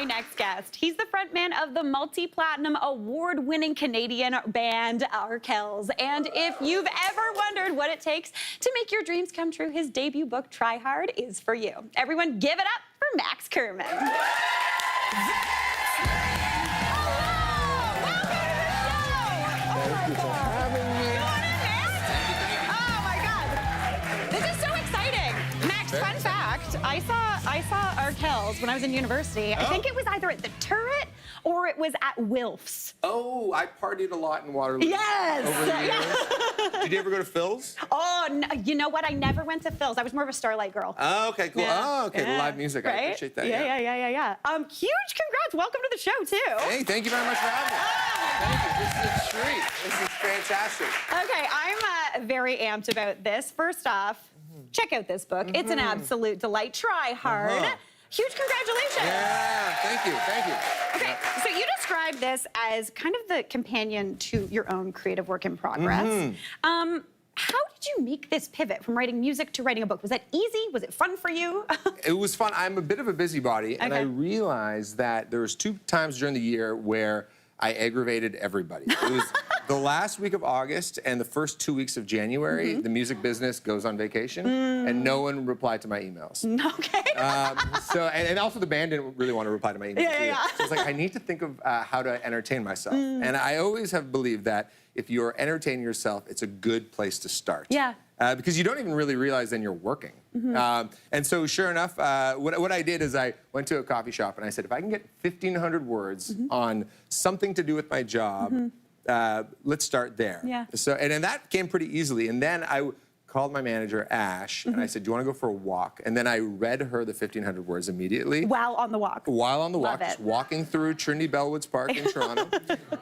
my next guest. He's the frontman of the multi-platinum award-winning Canadian band Arkells. And if you've ever wondered what it takes to make your dreams come true, his debut book, Try Hard, is for you. Everyone give it up for Max Kerman. I saw Arkells when I was in university. I think it was either at the Turret or it was at Wilf's. Oh, I partied a lot in Waterloo. Yes. Over the years. Did you ever go to Phil's? Oh, no, you know what? I never went to Phil's. I was more of a Starlight girl. Oh, okay, cool. Yeah. Oh, okay. Yeah. The live music. Right? I appreciate that. Yeah. Huge congrats. Welcome to the show, too. Hey, thank you very much for having me. Thank you. This is a treat. This is fantastic. Okay, I'm very amped about this. First off, check out this book. It's an absolute delight. Try Hard. Huge congratulations. Yeah, thank you. Okay, so you describe this as kind of the companion to your own creative work in progress. How did you make this pivot from writing music to writing a book? Was that easy? Was it fun for you? It was fun. I'm a bit of a busybody, and I realized that there was 2 times during the year where I aggravated everybody. It was the last week of August and the first 2 weeks of January. The music business goes on vacation, and no one replied to my emails. Okay. And also the band didn't really want to reply to my emails either. So I was like, I need to think of how to entertain myself. And I always have believed that if you're entertaining yourself, it's a good place to start. Yeah. Because you don't even really realize then you're working. And so sure enough, what I did is I went to a coffee shop and I said, if I can get 1,500 words on something to do with my job, let's start there. Yeah. So, and then that came pretty easily. And then I called my manager, Ash, and I said, do you want to go for a walk? And then I read her the 1,500 words immediately. While on the walk. While on the Love walk, just walking through Trinity Bellwoods Park in Toronto.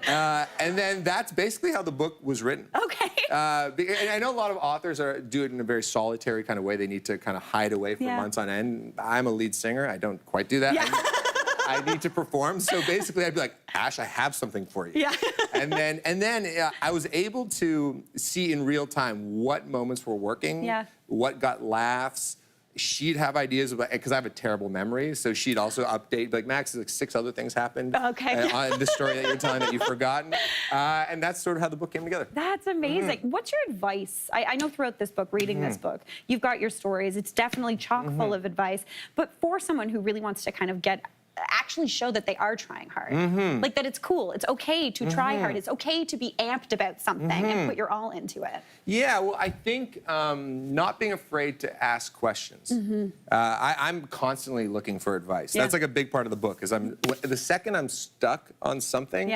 And then that's basically how the book was written. Okay. And I know a lot of authors do it in a very solitary kind of way. They need to kind of hide away for months on end. I'm a lead singer. I don't quite do that. Yeah. I need to perform. So basically, I'd be like, Ash, I have something for you. Yeah. And then I was able to see in real time what moments were working, what got laughs. She'd have ideas about, because I have a terrible memory, so she'd also update, like, Max, like 6 other things happened on the story that you're telling that you've forgotten. And that's sort of how the book came together. That's amazing. What's your advice? I know throughout this book, reading this book, you've got your stories. It's definitely chock full of advice. But for someone who really wants to kind of actually show that they are trying hard. Like that it's cool, it's okay to try hard, it's okay to be amped about something and put your all into it. Yeah, well, I think not being afraid to ask questions. I'm constantly looking for advice. That's like a big part of the book, is the second I'm stuck on something,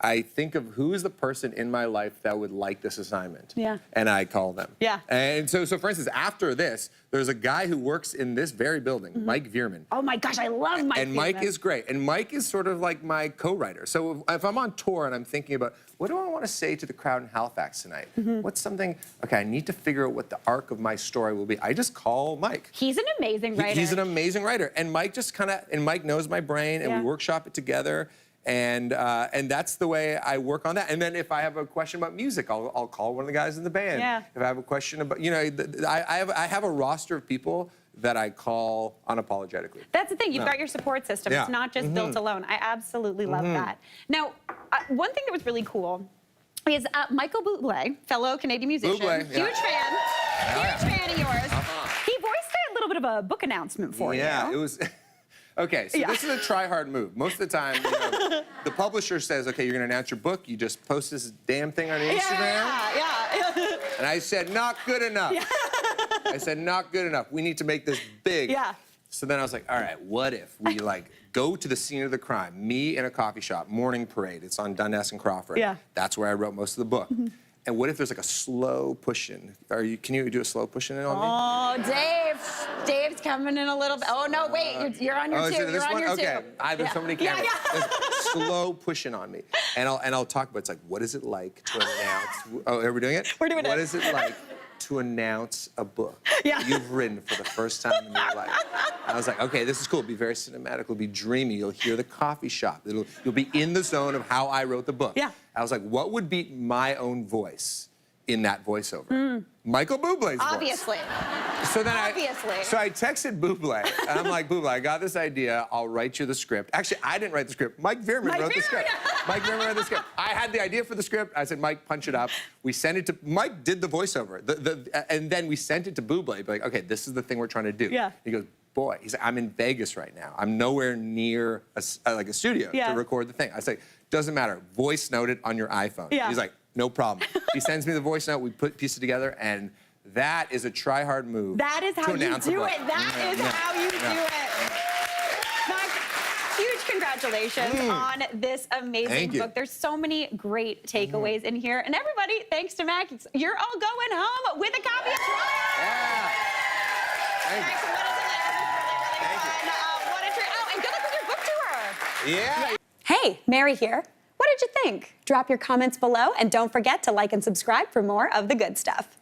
I think of who is the person in my life that would like this assignment. And I call them. And so for instance, after this, there's a guy who works in this very building, Mike Veerman. Oh my gosh, I love Mike And Veerman. Mike is great. And Mike is sort of like my co-writer. So if I'm on tour and I'm thinking about, what do I want to say to the crowd in Halifax tonight? What's something, okay, I need to figure out what the arc of my story will be. I just call Mike. He's an amazing writer. He's an amazing writer. And Mike just Mike knows my brain, and we workshop it together. And that's the way I work on that. And then if I have a question about music, I'll call one of the guys in the band. If I have a question about, I have a roster of people that I call unapologetically. That's the thing, you've got your support system. It's not just built alone. I absolutely love that. Now, one thing that was really cool is Michael Bublé, fellow Canadian musician, huge fan of yours. He voiced a little bit of a book announcement for you. Yeah, it was... Okay, so this is a try-hard move. Most of the time, the publisher says, okay, you're going to announce your book. You just post this damn thing on Instagram. And I said, not good enough. I said, not good enough. We need to make this big. So then I was like, all right, what if we, go to the scene of the crime, me in a coffee shop, Morning Parade. It's on Dundas and Crawford. That's where I wrote most of the book. And what if there's like a slow push-in? Can you do a slow push-in on me? Oh, Dave's coming in a little bit. Oh, no, wait, you're on your 2. You're on your 2. Okay, there's so many cameras. Slow push-in on me. And I'll talk about, it's like, what is it like to announce? Oh, are we doing it? We're doing it. What is it like to announce a book you've written for the first time in your life? I was like, okay, this is cool. It'll be very cinematic. It'll be dreamy. You'll hear the coffee shop. You'll be in the zone of how I wrote the book. I was like, what would be my own voice in that voiceover. Michael Bublé's voice. Obviously. So then Obviously. So I texted Bublé, and I'm like, Bublé, I got this idea. I'll write you the script. Actually, I didn't write the script. Mike Veerman wrote the script. Mike Veerman wrote the script. I had the idea for the script. I said, Mike, punch it up. We sent it to, Mike did the voiceover. And then we sent it to Bublé, like, okay, this is the thing we're trying to do. Yeah. He goes, boy, he's like, I'm in Vegas right now. I'm nowhere near a studio to record the thing. I say, doesn't matter. Voice note it on your iPhone. Yeah. He's like, no problem. He sends me the voice note. We piece it together, and that is a try-hard move. That is how you do book. it. That is how you do it. Max, huge congratulations on this amazing Thank you. book. There's so many great takeaways in here. And everybody, thanks to Max, you're all going home with a copy of Try Hard. Yeah. Thank Max, you. what a delight. This was really, really fun. What a treat. Oh, and good luck with your book tour. Yeah. Hey, Mary here. What did you think? Drop your comments below and don't forget to like and subscribe for more of the good stuff.